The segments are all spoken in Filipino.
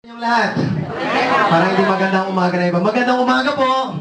Yung lahat. Parang hindi magandang umaga na iba. Magandang umaga po.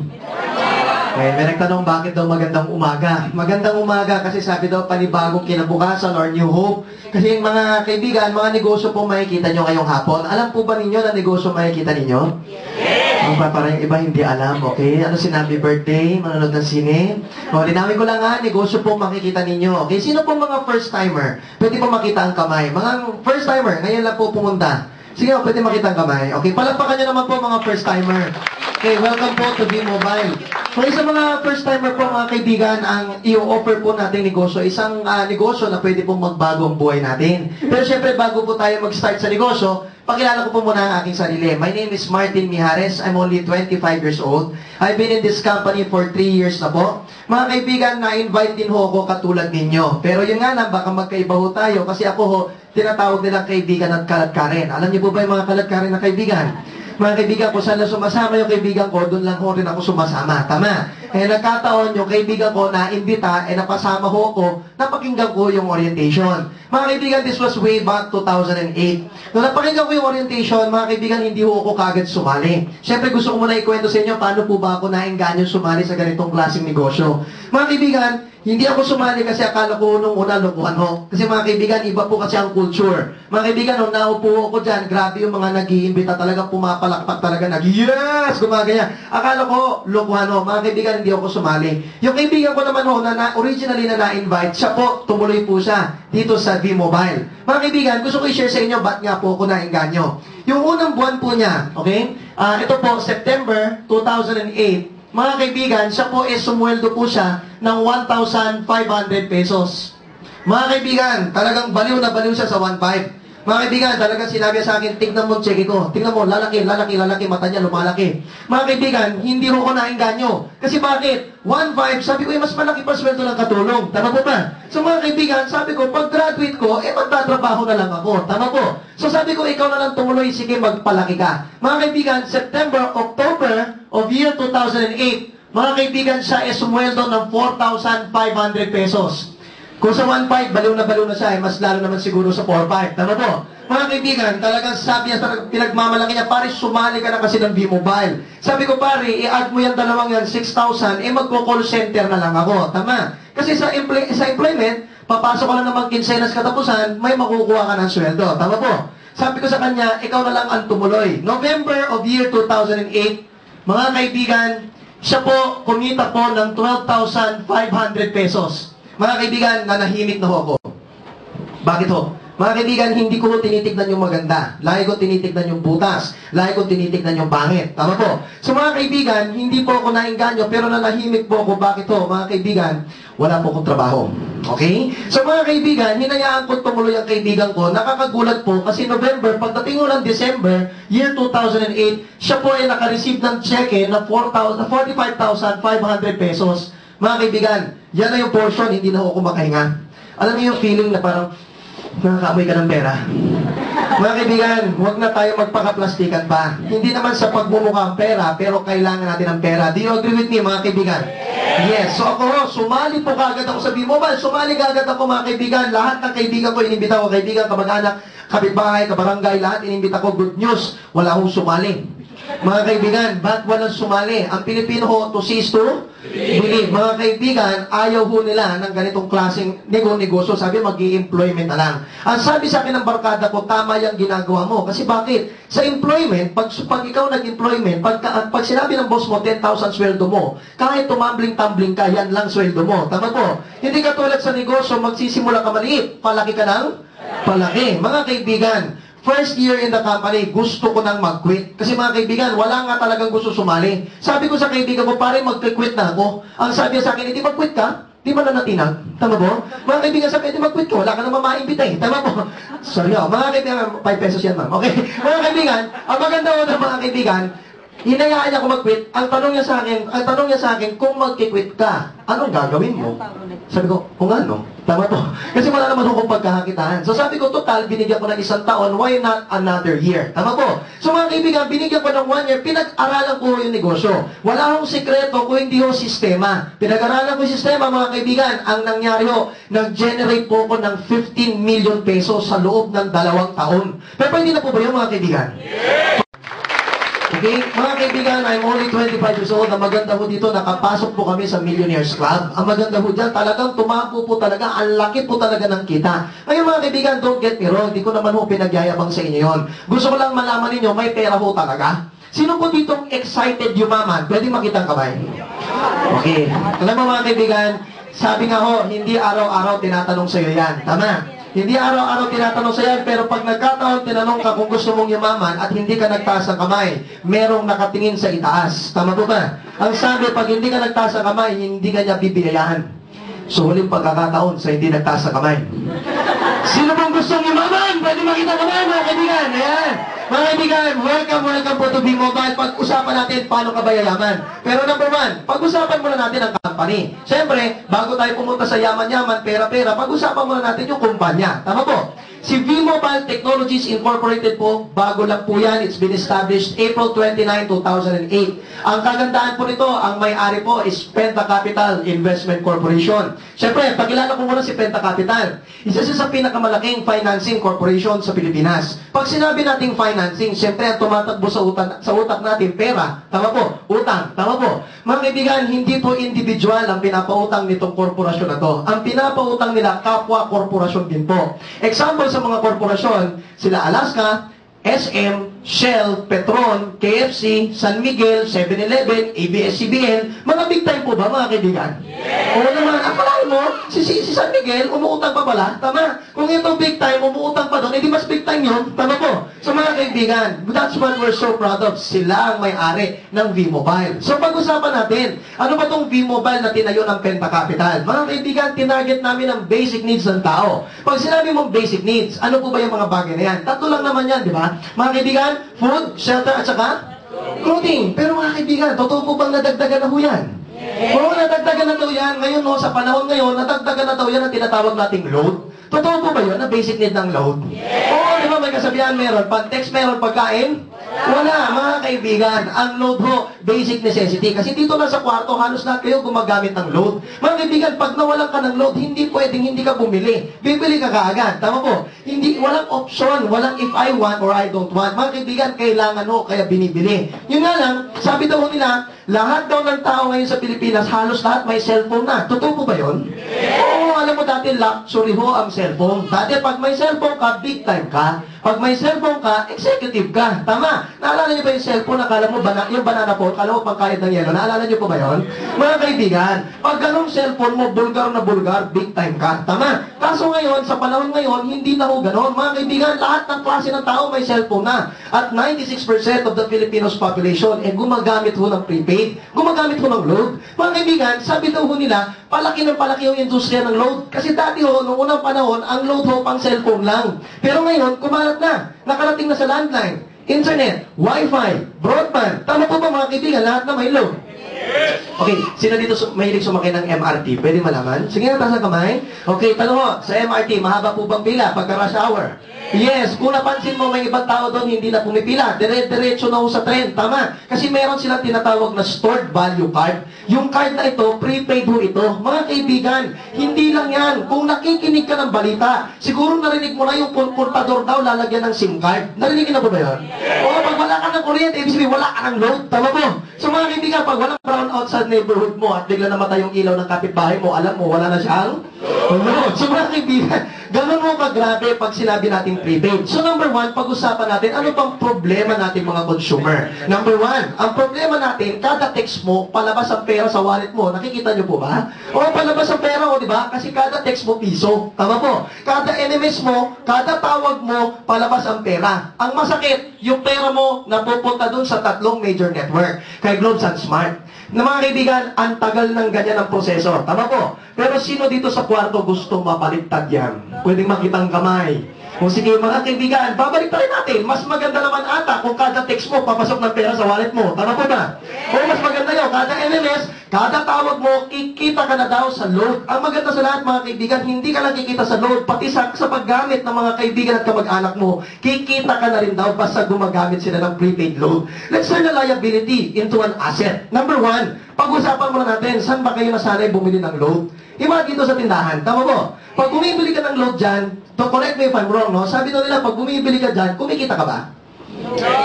Okay, may nagtanong bakit daw magandang umaga. Magandang umaga kasi sabi daw panibagong kinabukasan or new hope. Kasi yung mga kaibigan, mga negosyo po makikita nyo ngayong hapon. Alam po ba ninyo na negosyo makikita ninyo? Yes! Parang yung iba hindi alam, okay? Ano sinabi birthday, manonood ng sine? O, linawin ko lang ha, negosyo po makikita ninyo. Okay, sino po mga first timer? Pwede po makita ang kamay. Mga first timer, ngayon lang po pumunta. Sige, pwede makita ang kamay. Okay, palakpakan nyo naman po mga first-timer. Okay, welcome po to V-Mobile. So, sa mga first-timer po mga kaibigan, ang i-offer po natin negosyo, isang negosyo na pwede pong magbago ang buhay natin. Pero syempre, bago po tayo mag-start sa negosyo, pakilala ko po muna ang aking sarili. My name is Martin Mijares. I'm only 25 years old. I've been in this company for 3 years na po. Mga kaibigan, na-invite din ho ako katulad ninyo. Pero yun nga lang, baka magkaiba ho tayo kasi ako ho, tinatawag nilang kaibigan at kaladkarin. Alam niyo po ba yung mga kaladkarin na kaibigan? Mga kaibigan ko, saan na sumasama yung kaibigan ko, doon lang ho rin ako sumasama. Tama. Eh, nagkataon yung kaibigan ko na imbita, napasama ho ako, napakinggan ko yung orientation. Mga kaibigan, this was way back 2008. Nung napakinggan ko yung orientation, mga kaibigan, hindi ho ako kagad sumali. Siyempre, gusto ko muna ikwento sa inyo, paano po ba ako naengganyo sumali sa ganitong klaseng negosyo. Mga kaibigan, hindi ako sumali kasi akala ko nung una lukuhan ho. Kasi mga kaibigan, iba po kasi ang culture. Mga kaibigan, nung naupo ako dyan, grabe yung mga nag-iimbita talagang pumapalakpak talaga, yes! Gumagaya. Akala ko lukuhan ho. Mga kaibigan, hindi ako sumali. Yung kaibigan ko naman ho, originally na na-invite, siya po, tumuloy po siya dito sa V-Mobile. Mga kaibigan, gusto ko i-share sa inyo, ba't nga po ako naengganyo. Yung unang buwan po niya, okay? Ito po, September 2008, mga kaibigan, siya po sumweldo po siya ng 1,500 pesos. Mga kaibigan, talagang baliw na baliw siya sa 1,500. Mga kaibigan, talagang sinabi sa akin, tignan mo, check ko. Tignan mo, lalaki, mata niya, lumalaki. Mga kaibigan, hindi ho ko naengganyo. Kasi bakit? 1,500, sabi ko, mas malaki pa sweldo ng katulong. Tama po ba? So mga kaibigan, sabi ko, pag graduate ko, magtatrabaho na lang ako. Tama po? So sabi ko, ikaw na lang tumuloy, sige, magpalaki ka. Mga kaibigan, September, October of year 2008, mga kaibigan, siya sumweldo ng 4,500 pesos. Kung sa 1,500, baliw na siya, mas lalo naman siguro sa 4,500. Tama po? Mga kaibigan, talagang sabi niya, pinagmamalaki niya, pare, sumali ka na kasi ng V-Mobile. Sabi ko, pare, i-add mo yan dalawang yan, 6,000, magko-call center na lang ako. Tama? Kasi sa employment, papasok ka lang naman kinsenas katapusan, may makukuha ka ng sweldo. Tama po? Sabi ko sa kanya, ikaw na lang ang tumuloy. November of year 2008, mga kaibigan, siya po, kumita po ng 12,500 pesos. Mga kaibigan, nanahimik na ho ako. Bakit ho? Mga kaibigan, hindi ko tinitignan yung maganda. Lagi ko tinitignan yung butas. Lagi ko tinitignan yung pangit. Tama po? So mga kaibigan, hindi po ako naengganyo, pero nanahimik po ako. Bakit ho? Mga kaibigan, wala po akong trabaho. Okay? So mga kaibigan, hinayaan ko tumuloy ang kaibigan ko. Nakakagulat po kasi November, pagdating ko ng December, year 2008, siya po ay nakareceive ng cheque na 45,500 pesos. Mga kaibigan, yan na yung portion, hindi na ako makahinga. Alam niyo yung feeling na parang nakakaamoy ka ng pera? Mga kaibigan, huwag na tayo magpaka-plastikan pa. Hindi naman sa pagmumukha ang pera, pero kailangan natin ng pera. Do you agree with me, mga kaibigan? Yes. So ako, sumali po kagad ako sa V-Mobile. Sumali kagad ako, mga kaibigan. Lahat ng kaibigan ko, inimbita ko. Kaibigan, kamag-anak, kapitbahay, kabarangay, lahat inimbita ko. Good news, wala akong sumali. Mga kaibigan, ba't walang sumali? Ang Pilipino ho, to see is to believe. Mga kaibigan, ayaw ho nila ng ganitong klaseng negosyo. Sabi, mag-i-employment na lang. Ang sabi sa akin ng barkada ko, tama yung ginagawa mo. Kasi bakit? Sa employment, pag ikaw nag-employment, pag sinabi ng boss mo, 10,000 sweldo mo, kahit tumambling-tumbling ka, yan lang sweldo mo. Tama po? Hindi katulad sa negosyo, magsisimula ka maliit, palaki ka ng palaki. Mga kaibigan, first year in the company, gusto ko nang mag-quit. Kasi mga kaibigan, wala nga talagang gusto sumali. Sabi ko sa kaibigan ko, pare, mag-quit na ako. Ang sabi sa akin, hindi mag-quit ka? Di ba nanatinag? Tama po? Mga kaibigan, sabi, hindi mag-quit ka. Wala ka naman maimbita eh. Tama po? Sorry ako. Mga kaibigan, 5 pesos yan, ma'am. Okay? Mga kaibigan, ang maganda ko ng mga kaibigan, hinayaan niya ako mag-quit. Ang tanong niya sa akin, kung mag-quit ka, anong gagawin mo? Sabi ko, kung ano? Tama po. Kasi wala naman akong pagkakakitaan. So sabi ko, total, binigyan ko ng 1 taon, why not another year? Tama po. So mga kaibigan, binigyan ko ng 1 year, pinag-aralan ko yung negosyo. Wala akong sekreto kung hindi yung sistema. Pinag-aralan ko yung sistema, mga kaibigan. Ang nangyari ho, nag-generate po ko ng 15 million pesos sa loob ng 2 taon. Pero hindi na po ba yung mga kaibigan? Okay, mga kaibigan, I'm only 25 years old. Ang maganda po dito, nakapasok po kami sa Millionaires Club. Ang maganda po dyan, talagang tumapo po talaga, ang laki po talaga ng kita. Ngayon mga kaibigan, don't get me wrong, di ko naman po pinagyayabang sa inyo yon. Gusto ko lang malaman ninyo, may pera po talaga. Sino po ditong excited yumaman? Pwede makita ang kamay? Okay. Alam mo mga kaibigan, sabi nga ho, hindi araw-araw tinatanong sa'yo yan. Tama? Hindi araw-araw tinatanong sa'yo, pero pag nagkataon, tinanong ka kung gusto mong yumaman at hindi ka nagtaas ng kamay, merong nakatingin sa itaas. Tama po ba? Ang sabi, pag hindi ka nagtaas ng kamay, hindi ka niya bibiyayaan. So, huling pagkakataon sa hindi nagtaas ng kamay. Sino pong gustong yumaman? Pwede makita kamay, mga kaibigan. Ayan. Mga kaibigan, welcome po to B-Mobile. Pag-usapan natin paano ka ba yayaman. Pero number one, pag-usapan muna natin ang company. Siyempre, bago tayo pumunta sa yaman-yaman, pera-pera, pag-usapan muna natin yung kumpanya. Tama po? Si V-Mobile Technologies Incorporated po, bago lang po yan. It's been established April 29, 2008. Ang kagandahan po nito, ang may-ari po is Penta Capital Investment Corporation. Siyempre, pagkilala ko muna si Penta Capital. Isa siya sa pinakamalaking financing corporation sa Pilipinas. Pag sinabi nating financing, siyempre, ang tumatakbo sa utak natin, pera. Tama po? Utang. Tama po? Mga kaibigan, hindi po individual ang pinapautang nitong korporasyon na to. Ang pinapautang nila, kapwa korporasyon din po. Example sa mga korporasyon, sila Alaska, SM, Shell, Petron, KFC, San Miguel, 7-Eleven, ABS-CBN, mga big time po ba mga kaibigan? Yes! Oo naman, akalain mo, si San Miguel, umuutang pa pala, tama? Kung itong big time, umuutang pa doon, hindi mas big time yun, tama po? So mga kaibigan, that's what we're so proud of, sila ang may-ari ng V-Mobile. So pag-usapan natin, ano ba tong V-Mobile na tinayo ng Penta Capital? Mga kaibigan, tinarget namin ang basic needs ng tao. Pag sinabi mong basic needs, ano po ba yung mga bagay na yan? Tatlo lang naman yan, di ba? Mga kaibigan, food, shelter, at saka clothing. Pero mga kaibigan, totoo po bang nadagdagan na ho yan? Oo, nadagdagan na daw yan. Ngayon, no, sa panahon ngayon, nadagdagan na daw yan ang tinatawag nating load. Totoo po ba yun, na basic need ng load? Oo, di ba may kasabihan meron? Pag text meron, pagkain? Wala, mga kaibigan. Ang load ho, basic necessity. Kasi dito lang sa kwarto, halos lahat kayo gumagamit ng load. Mga kaibigan, pag nawalan ka ng load, hindi pwedeng hindi ka bumili. Bibili ka kaagad. Tama po? Hindi, walang option. Walang if I want or I don't want. Mga kaibigan, kailangan ho, kaya binibili. Yun nga lang, sabi daw nila, lahat daw ng tao ngayon sa Pilipinas, halos lahat may cellphone na. Totoo po ba yun? Oo, alam mo dati, luxury ho ang cellphone. Dati, pag may cellphone ka, big time ka. Pag may cellphone ka, executive ka. Tama. Naalala niyo ba yung cellphone? Akala mo, yung banana phone, akala mo pangkahit ng yelo. Naalala niyo po ba yun? Mga kaibigan, pag ganong cellphone mo, bulgar na bulgar, big time ka. Tama. Kaso ngayon, sa panahon ngayon, hindi na ho ganon. Mga kaibigan, lahat ng klase ng tao may cellphone na. At 96% of the Filipinos population, gumagamit ho ng prepaid. Gumagamit ho ng load. Mga kaibigan, sabi daw ho nila, palaki ng palaki yung industriya ng load. Kasi dati ho, noong unang panahon, ang load ho pang cellphone lang. Pero ngayon, kumalat na. Nakarating na sa landline, internet, wifi, broadband. Tama po ba mga kaibigan? Lahat na may load. Okay, sino dito mahilig sumakay ng MRT? Pwede malaman? Sige na, taas ang kamay. Okay, tanong ho, sa MRT, mahaba po bang pila pagka rush hour? Yes, kung napansin mo may ibang tao doon hindi na pumipila, dire-diretso na ho sa tren, tama? Kasi meron silang tinatawag na stored value card. Yung card na ito, prepaid ho ito. Mga kaibigan, hindi lang yan. Kung nakikinig ka ng balita, siguro narinig mo na yung portador daw lalagyan ng SIM card. Narinig na po ba yun? Oo, pag wala ka ng kuryente, ibig sabihin wala ka ng load, tama po? So mga kaibigan, pag walang brownout sa neighborhood mo at bigla namatay yung ilaw ng kapitbahay mo, alam mo, wala na siyang load. So mga kaibigan, ganun mo kagrabe pag sinabi nating prepaid. So number one, pag-usapan natin, ano bang problema natin mga consumer? Number one, ang problema natin, kada text mo, palabas ang pera sa wallet mo. Nakikita niyo po ba? O palabas ang pera o, di ba? Kasi kada text mo, piso. Tama po. Kada NMS mo, kada tawag mo, palabas ang pera. Ang masakit, yung pera mo napupunta dun sa tatlong major network. Kay Globe and Smart. Na mga kaibigan, ang tagal ng ganyan ang proseso. Tama po. Pero sino dito sa kwarto gusto mapaliktad yan? Pwedeng makitang kamay. Kung sige mga kaibigan, babalik tayo natin. Mas maganda naman ata kung kada text mo, papasok ng pera sa wallet mo. Tama po ba? O mas maganda yun, kada MMS, kada tawag mo, kikita ka na daw sa load. Ang maganda sa lahat mga kaibigan, hindi ka lang kikita sa load, pati sa paggamit ng mga kaibigan at kamag-anak mo, kikita ka na rin daw basta gumagamit sila ng prepaid load. Let's turn the liability into an asset. Number one, pag-usapan muna natin, saan ba kayo nasanay bumili ng load? Iba dito sa tindahan. Tama po? Pag bumibili ka ng load dyan, to correct me if I'm wrong, no? Sabi daw nila, pag bumibili ka dyan, kumikita ka ba?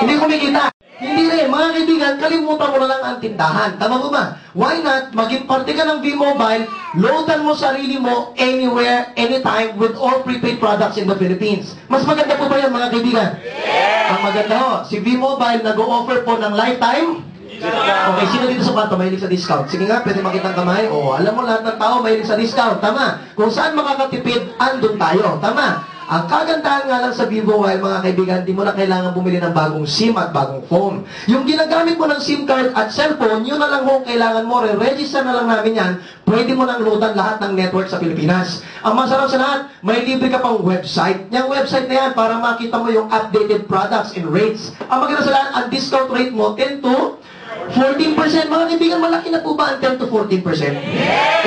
Hindi kumikita. Hindi rin. Ngayon, mga kaibigan, kalimutan mo na lang ang tindahan. Tama mo ba? Why not? Maging parte ka ng V-Mobile, loadan mo sarili mo anywhere, anytime, with all prepaid products in the Philippines. Mas maganda po ba yan, mga kaibigan? Ang maganda ho, si V-Mobile nag-o-offer po ng lifetime. Okay, sino dito sa kanto mahilig sa discount? Sige nga, pwede makita ang kamay. O, alam mo lahat ng tao mahilig sa discount. Tama. Kung saan makakatipid, andun tayo. Tama. Ang kagandahan nga lang sa V-Mobile, mga kaibigan, di mo na kailangan bumili ng bagong SIM at bagong phone. Yung ginagamit mo ng SIM card at cellphone, yun na lang kung kailangan mo, re-register na lang namin yan, pwede mo nang loadan lahat ng network sa Pilipinas. Ang masarap sa lahat, may libre ka pang website. Yung website na yan, para makita mo yung updated products and rates. Ang maganda sa lahat, ang discount rate mo, 10 to 14%. Mga kaibigan, malaki na po ba ang 10 to 14%?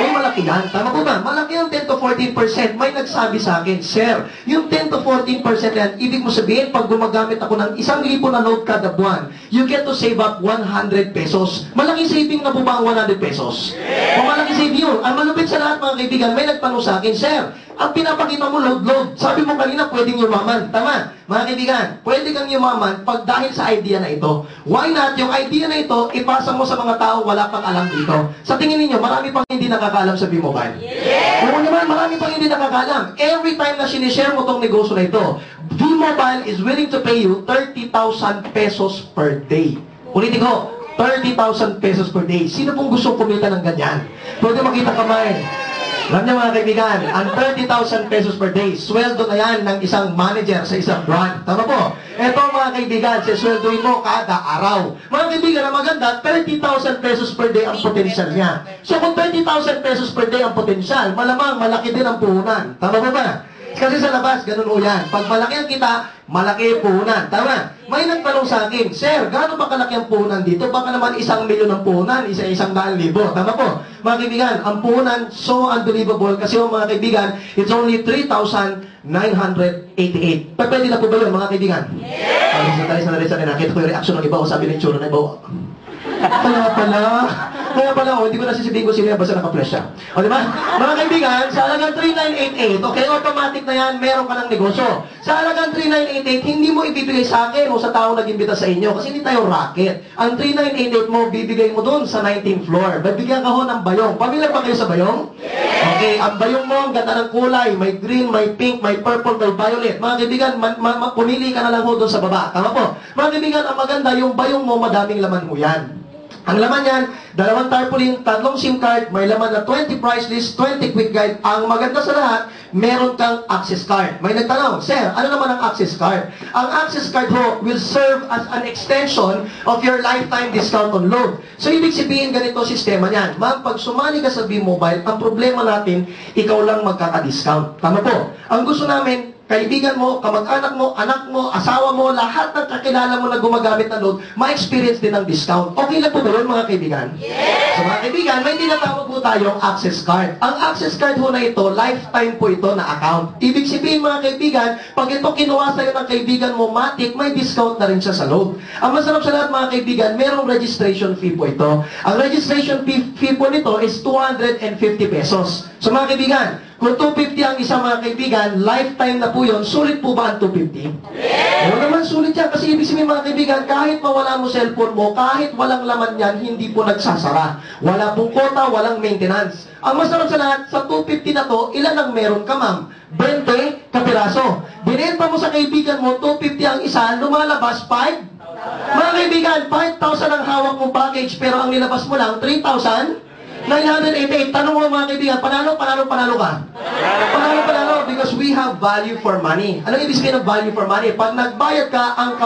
Uy, malaki yan. Tama po ba? Malaki ang 10 to 14%. May nagsabi sa akin, Sir, yung 10 to 14% yan, ibig mo sabihin, pag gumagamit ako ng 1,000 na load kada buwan, you get to save up 100 pesos. Malaking saving na po ba ang 100 pesos? O malaking saving yun. Ang malupit sa lahat, mga kaibigan, may nagtanong sa akin, Sir, ang pinapakita mo, load. Sabi mo kanina, pwedeng yumaman. Tama. Mga kaibigan, pwede kang yumaman pag dahil sa idea na ito. Why not? Yung idea na ito, ipasa mo sa mga tao wala pang alam dito. Sa tingin ninyo, marami pang hindi nakakaalam sa V-Mobile. Yes! Oo naman, marami pang hindi nakakaalam. Every time na sinishare mo tong negosyo na ito, V-Mobile is willing to pay you 30,000 pesos per day. Ulitin ko, 30,000 pesos per day. Sino pong gustong kumita ng ganyan? Pwede makita kamay. Alam niyo mga kaibigan, ang 30,000 pesos per day, sweldo na yan ng isang manager sa isang brand. Tama po? Ito mga kaibigan, sweldoin mo kada araw. Mga kaibigan, ang maganda, 30,000 pesos per day ang potensyal niya. So kung 30,000 pesos per day ang potensyal, malamang malaki din ang puhunan. Tama po ba? Kasi sa labas, ganun o yan. Pag malaki ang kita, malaki ang puhunan. Tama? May nagtanong sa akin, Sir, gaano ba kalaki ang puhunan dito? Baka naman 1,000,000 ang puhunan, 100,000. Tama po? Mga kaibigan, ang puhunan, so unbelievable. Kasi mga kaibigan, it's only 3,988. Pwede na po ba yun, mga kaibigan? Yes! Sandali. Nakita ko yung reaction ng iba o sabi ng tsura ng iba. Kaya pala, hindi ko nasisibihin ko sila, basta naka-flash siya. O, diba? Mga kaibigan, sa halagang 3,988, okay, automatic na yan, meron ka ng negosyo. Sa halagang 3,988, hindi mo ibibigay sa akin o sa tao nag-imbita sa inyo, kasi hindi tayo racket. Ang 3,988 mo, bibigay mo dun sa 19th floor. Bibigyan ka ho ng bayong. Pamilyar ba kayo sa bayong? Okay, ang bayong mo, ang ganda ng kulay, may green, may pink, may purple, may violet. Mga kaibigan, pumili ka na lang ho dun sa baba. Tama po? Mga kaibigan, ang maganda, yung bayong mo, madaming laman mo yan. Ang laman yan, 2 tarpaulin, 3 SIM card, may laman na 20 price list, 20 quick guide. Ang maganda sa lahat, meron kang access card. May nagtanong, Sir, ano naman ang access card? Ang access card ho will serve as an extension of your lifetime discount on load. So, ibig sabihin ganito sistema niyan. Ma'am, pag sumali ka sa V-Mobile, ang problema natin, ikaw lang magkaka-discount. Tama po? Ang gusto namin, kaibigan mo, kamag-anak mo, anak mo, asawa mo, lahat ng kakilala mo na gumagamit ng load, ma-experience din ng discount. Okay lang po ba yun, mga kaibigan? Yes! So, mga kaibigan, may tinatawag po tayong access card. Ang access card ho na ito, lifetime po ito na account. Ibig sabihin, mga kaibigan, pag ito kinuha sa'yo ng kaibigan mo, matik, may discount na rin siya sa load. Ang masarap sa lahat, mga kaibigan, merong registration fee po ito. Ang registration fee po nito is 250 pesos. So, mga kaibigan, kung 250 ang isang mga kaibigan, lifetime na po yun, sulit po ba ang 250? Yes! Oo naman, sulit yan. Kasi ibig sabihin mga kaibigan, kahit mawala mo cellphone mo, kahit walang laman yan, hindi po nagsasara. Wala pong kota, walang maintenance. Ang masarap sa lahat, sa 250 na to, ilan ang meron ka, ma'am? 20 kapiraso. Binenta mo sa kaibigan mo, 250 ang isa, lumalabas 5. Mga kaibigan, 5,000 ang hawak mong package, pero ang nilabas mo lang, 3,988. Tanong mo mga kaibigan, panalo ka? Panalo, because we have value for money. Anong ibig sabihin ng value for money? Pag nagbayad ka, ang